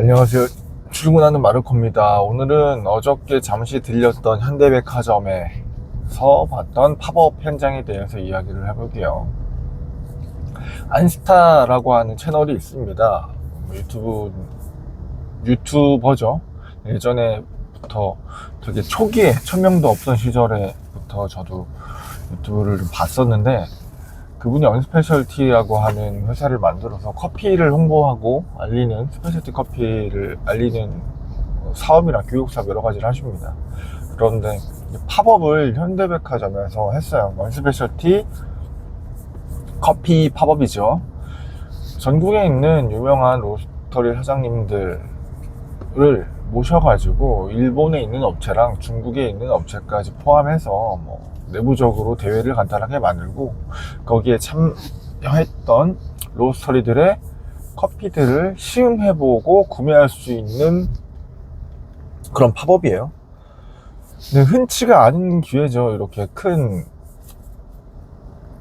안녕하세요. 출근하는 마르코입니다. 오늘은 어저께 잠시 들렸던 현대백화점에서 봤던 팝업 현장에 대해서 이야기를 해볼게요. 안스타라고 하는 채널이 있습니다. 유튜버죠. 예전에부터 되게 초기에 1000명도 없던 시절에부터 저도 유튜브를 좀 봤었는데, 그분이 언스페셜티라고 하는 회사를 만들어서 커피를 홍보하고 알리는, 스페셜티 커피를 알리는 사업이나 교육사업 여러 가지를 하십니다. 그런데 팝업을 현대백화점에서 했어요. 언스페셜티 커피 팝업이죠. 전국에 있는 유명한 로스터리 사장님들을 모셔가지고 일본에 있는 업체랑 중국에 있는 업체까지 포함해서 내부적으로 대회를 간단하게 만들고, 거기에 참여했던 로스터리들의 커피들을 시음해보고 구매할 수 있는 그런 팝업이에요. 근데 흔치가 않은 기회죠. 이렇게 큰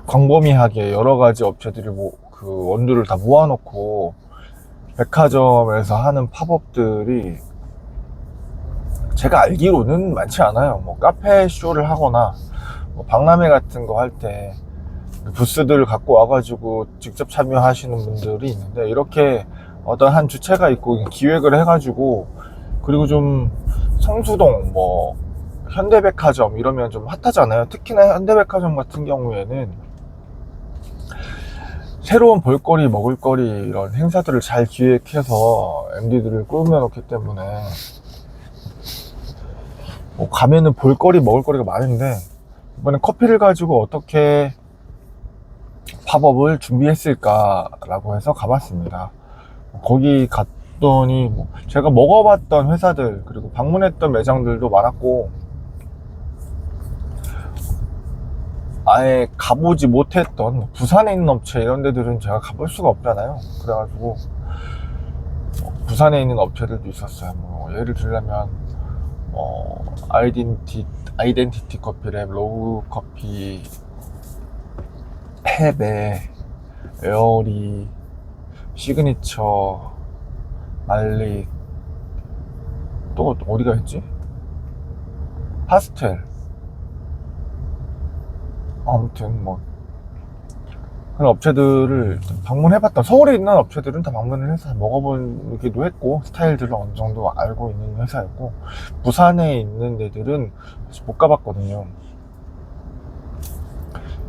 광범위하게 여러 가지 업체들이 그 원두를 다 모아놓고 백화점에서 하는 팝업들이 제가 알기로는 많지 않아요. 카페 쇼를 하거나 박람회 같은 거 할 때 부스들을 갖고 와가지고 직접 참여하시는 분들이 있는데, 이렇게 어떤 한 주체가 있고 기획을 해가지고, 그리고 좀 성수동 현대백화점 이러면 좀 핫하잖아요. 특히나 현대백화점 같은 경우에는 새로운 볼거리 먹을거리 이런 행사들을 잘 기획해서 MD들을 꾸며놓기 때문에 가면은 볼거리 먹을거리가 많은데, 이번에 커피를 가지고 어떻게 팝업을 준비했을까라고 해서 가봤습니다. 거기 갔더니 제가 먹어봤던 회사들 그리고 방문했던 매장들도 많았고, 아예 가보지 못했던 부산에 있는 업체 이런 데들은 제가 가볼 수가 없잖아요. 그래가지고 부산에 있는 업체들도 있었어요. 예를 들자면 아이덴티티 커피랩, 로우 커피, 페베, 에어리, 시그니처, 말릭, 또 어디가 있지? 파스텔. 아무튼 그런 업체들을 방문해봤다. 서울에 있는 업체들은 다 방문을 해서 먹어보기도 했고, 스타일들을 어느 정도 알고 있는 회사였고, 부산에 있는 데들은 못 가봤거든요.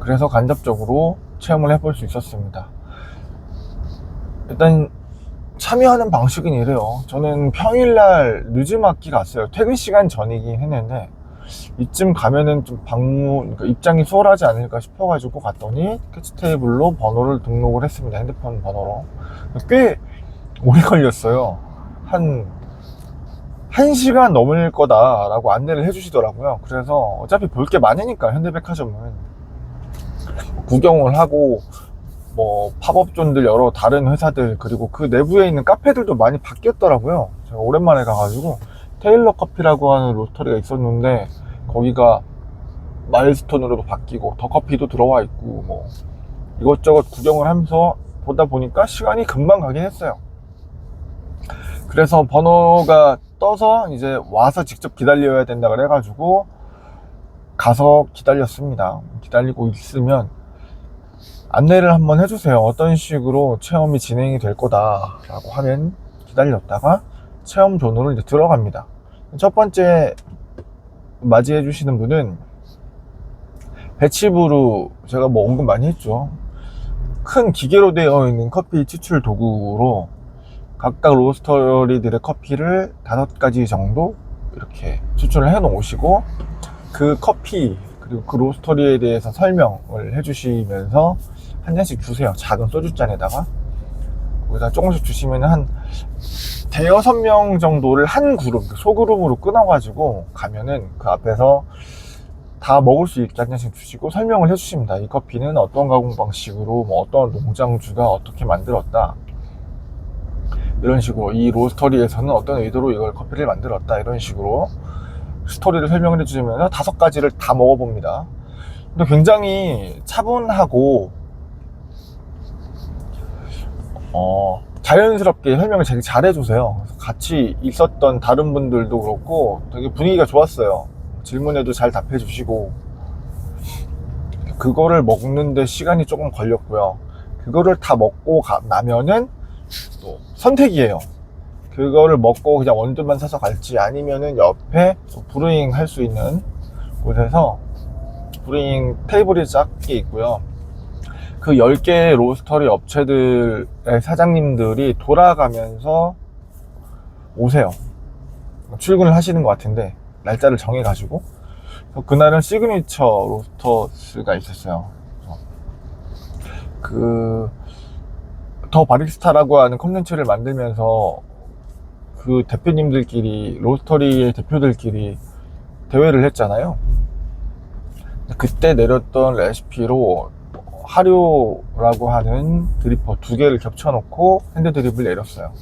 그래서 간접적으로 체험을 해볼 수 있었습니다. 일단 참여하는 방식은 이래요. 저는 평일날 늦음막히 갔어요. 퇴근 시간 전이긴 했는데, 이쯤 가면은 좀 그러니까 입장이 수월하지 않을까 싶어가지고 갔더니 캐치 테이블로 번호를 등록을 했습니다. 핸드폰 번호로. 꽤 오래 걸렸어요. 한 1시간 넘을 거다라고 안내를 해주시더라고요. 그래서 어차피 볼 게 많으니까 현대백화점은 구경을 하고, 팝업존들 여러 다른 회사들, 그리고 그 내부에 있는 카페들도 많이 바뀌었더라고요. 제가 오랜만에 가가지고 테일러 커피라고 하는 로스터리가 있었는데, 거기가 마일스톤으로도 바뀌고 더 커피도 들어와 있고, 이것저것 구경을 하면서 보다 보니까 시간이 금방 가긴 했어요. 그래서 번호가 떠서 이제 와서 직접 기다려야 된다 그래가지고 가서 기다렸습니다. 기다리고 있으면 안내를 한번 해주세요. 어떤 식으로 체험이 진행이 될 거다라고 하면 기다렸다가 체험 존으로 이제 들어갑니다. 첫 번째 맞이해 주시는 분은 배치부로, 제가 언급 많이 했죠. 큰 기계로 되어 있는 커피 추출 도구로 각각 로스터리들의 커피를 5가지 정도 이렇게 추출을 해 놓으시고, 그 커피 그리고 그 로스터리에 대해서 설명을 해 주시면서 한 잔씩 주세요. 작은 소주잔에다가 거기다 조금씩 주시면 한 대여섯 명 정도를 한 그룹, 소그룹으로 끊어가지고 가면은 그 앞에서 다 먹을 수 있게 한 잔씩 주시고 설명을 해주십니다. 이 커피는 어떤 가공 방식으로 어떤 농장주가 어떻게 만들었다, 이런 식으로 이 로스터리에서는 어떤 의도로 이걸 커피를 만들었다, 이런 식으로 스토리를 설명을 해주시면 5가지를 다 먹어봅니다. 근데 굉장히 차분하고 자연스럽게 설명을 되게 잘 해주세요. 같이 있었던 다른 분들도 그렇고 되게 분위기가 좋았어요. 질문에도 잘 답해 주시고. 그거를 먹는데 시간이 조금 걸렸고요. 그거를 다 먹고 나면은 또 선택이에요. 그거를 먹고 그냥 원두만 사서 갈지, 아니면은 옆에 브루잉 할 수 있는 곳에서 브루잉 테이블이 작게 있고요. 그 10개의 로스터리 업체들의 사장님들이 돌아가면서 오세요. 출근을 하시는 것 같은데, 날짜를 정해가지고. 그날은 시그니처 로스터스가 있었어요. 더 바리스타라고 하는 콘텐츠를 만들면서 그 대표님들끼리, 로스터리의 대표들끼리 대회를 했잖아요. 그때 내렸던 레시피로 하료라고 하는 드리퍼 2개를 겹쳐놓고 핸드 드립을 내렸어요.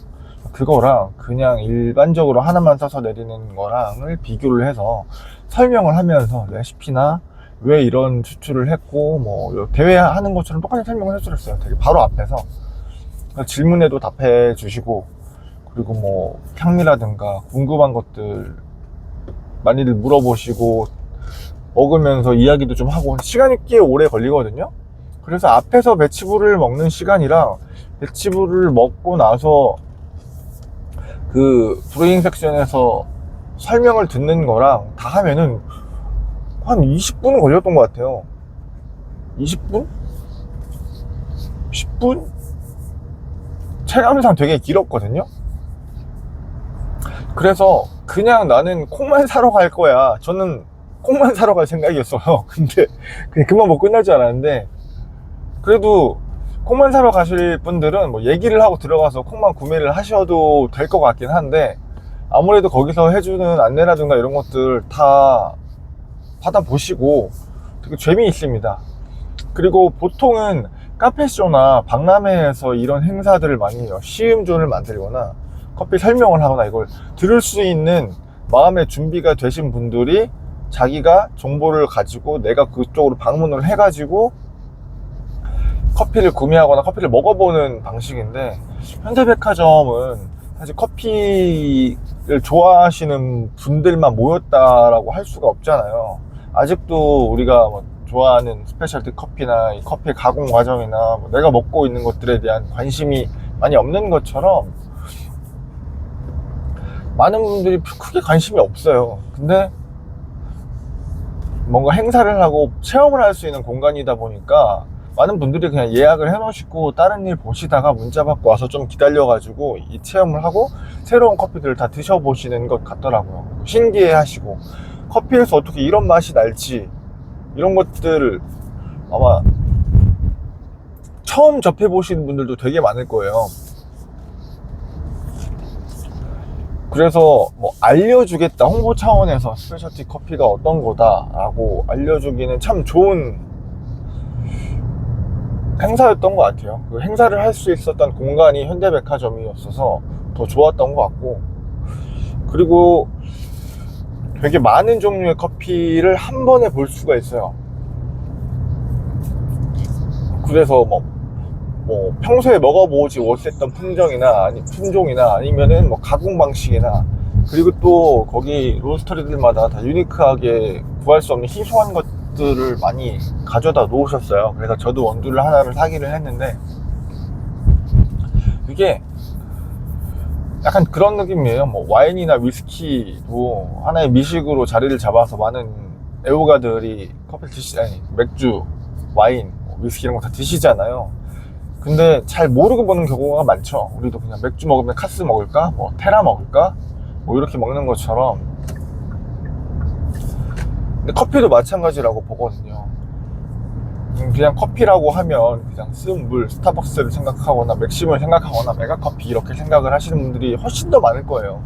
그거랑 그냥 일반적으로 하나만 써서 내리는 거랑을 비교를 해서 설명을 하면서 레시피나 왜 이런 추출을 했고, 뭐 대회 하는 것처럼 똑같이 설명을 해주셨어요. 되게 바로 앞에서 질문에도 답해 주시고, 그리고 뭐 향미라든가 궁금한 것들 많이들 물어보시고, 먹으면서 이야기도 좀 하고. 시간이 꽤 오래 걸리거든요. 그래서 앞에서 배치부를 먹는 시간이랑 배치부를 먹고 나서 그 브루잉 섹션에서 설명을 듣는 거랑 다 하면은 한 20분 걸렸던 것 같아요. 20분? 10분? 체감상 되게 길었거든요. 그래서 그냥 나는 콩만 사러 갈 거야. 저는 콩만 사러 갈 생각이었어요. 근데 그냥 그만 먹고 끝날 줄 알았는데, 그래도 콩만 사러 가실 분들은 뭐 얘기를 하고 들어가서 콩만 구매를 하셔도 될 것 같긴 한데, 아무래도 거기서 해주는 안내라든가 이런 것들 다 받아보시고 되게 재미있습니다. 그리고 보통은 카페쇼나 박람회에서 이런 행사들을 많이 해요. 시음존을 만들거나 커피 설명을 하거나 이걸 들을 수 있는 마음의 준비가 되신 분들이 자기가 정보를 가지고 내가 그쪽으로 방문을 해가지고 커피를 구매하거나 커피를 먹어보는 방식인데, 현대백화점은 사실 커피를 좋아하시는 분들만 모였다라고 할 수가 없잖아요. 아직도 우리가 뭐 좋아하는 스페셜티 커피나 이 커피 가공 과정이나 뭐 내가 먹고 있는 것들에 대한 관심이 많이 없는 것처럼 많은 분들이 크게 관심이 없어요. 근데 뭔가 행사를 하고 체험을 할 수 있는 공간이다 보니까 많은 분들이 그냥 예약을 해 놓으시고 다른 일 보시다가 문자 받고 와서 좀 기다려 가지고 이 체험을 하고 새로운 커피들을 다 드셔보시는 것 같더라고요. 신기해 하시고, 커피에서 어떻게 이런 맛이 날지, 이런 것들을 아마 처음 접해 보시는 분들도 되게 많을 거예요. 그래서 뭐 알려주겠다, 홍보 차원에서 스페셜티 커피가 어떤 거다 라고 알려주기는 참 좋은 행사였던 것 같아요. 그 행사를 할 수 있었던 공간이 현대백화점이었어서 더 좋았던 것 같고, 그리고 되게 많은 종류의 커피를 한 번에 볼 수가 있어요. 그래서 뭐 평소에 먹어보지 못했던 품종이나 아니면은 뭐 가공 방식이나, 그리고 또 거기 로스터리들마다 다 유니크하게 구할 수 없는 희소한 것들을 많이 가져다 놓으셨어요. 그래서 저도 원두를 하나를 사기를 했는데, 이게 약간 그런 느낌이에요. 뭐 와인이나 위스키도 하나의 미식으로 자리를 잡아서 많은 애호가들이 맥주, 와인, 위스키 이런 거 다 드시잖아요. 근데 잘 모르고 먹는 경우가 많죠. 우리도 그냥 맥주 먹으면 카스 먹을까? 뭐 테라 먹을까? 뭐 이렇게 먹는 것처럼. 근데 커피도 마찬가지라고 보거든요. 그냥 커피라고 하면 그냥 쓴 물, 스타벅스를 생각하거나 맥심을 생각하거나 메가커피 이렇게 생각을 하시는 분들이 훨씬 더 많을 거예요.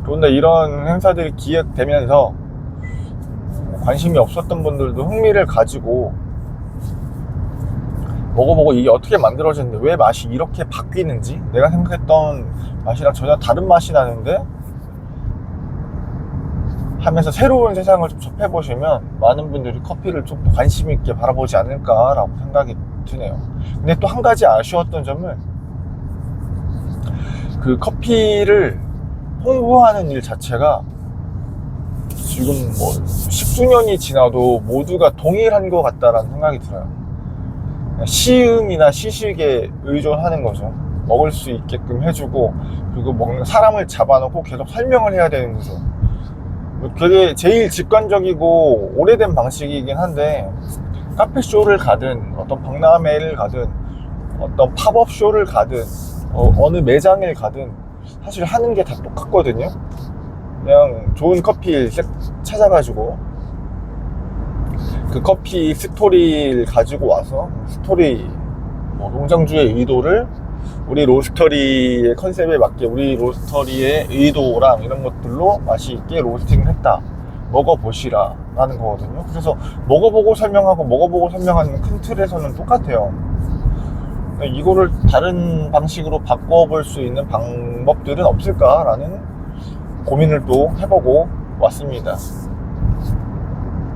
그런데 이런 행사들이 기획되면서 관심이 없었던 분들도 흥미를 가지고 먹어보고 이게 어떻게 만들어지는데 왜 맛이 이렇게 바뀌는지, 내가 생각했던 맛이랑 전혀 다른 맛이 나는데 하면서 새로운 세상을 좀 접해보시면 많은 분들이 커피를 좀 더 관심 있게 바라보지 않을까라고 생각이 드네요. 근데 또 한 가지 아쉬웠던 점은 그 커피를 홍보하는 일 자체가 지금 뭐 10주년이 지나도 모두가 동일한 것 같다라는 생각이 들어요. 시음이나 시식에 의존하는 거죠. 먹을 수 있게끔 해주고, 그리고 먹는 사람을 잡아놓고 계속 설명을 해야 되는 거죠. 그게 제일 직관적이고 오래된 방식이긴 한데, 카페쇼를 가든 어떤 박람회를 가든 어떤 팝업쇼를 가든 어느 매장을 가든 사실 하는 게 다 똑같거든요. 그냥 좋은 커피 찾아가지고 그 커피 스토리를 가지고 와서, 스토리 뭐 농장주의 의도를 우리 로스터리의 컨셉에 맞게 우리 로스터리의 의도랑 이런 것들로 맛이 있게 로스팅을 했다, 먹어보시라 라는 거거든요. 그래서 먹어보고 설명하고 먹어보고 설명하는 큰 틀에서는 똑같아요. 이거를 다른 방식으로 바꿔볼 수 있는 방법들은 없을까 라는 고민을 또 해보고 왔습니다.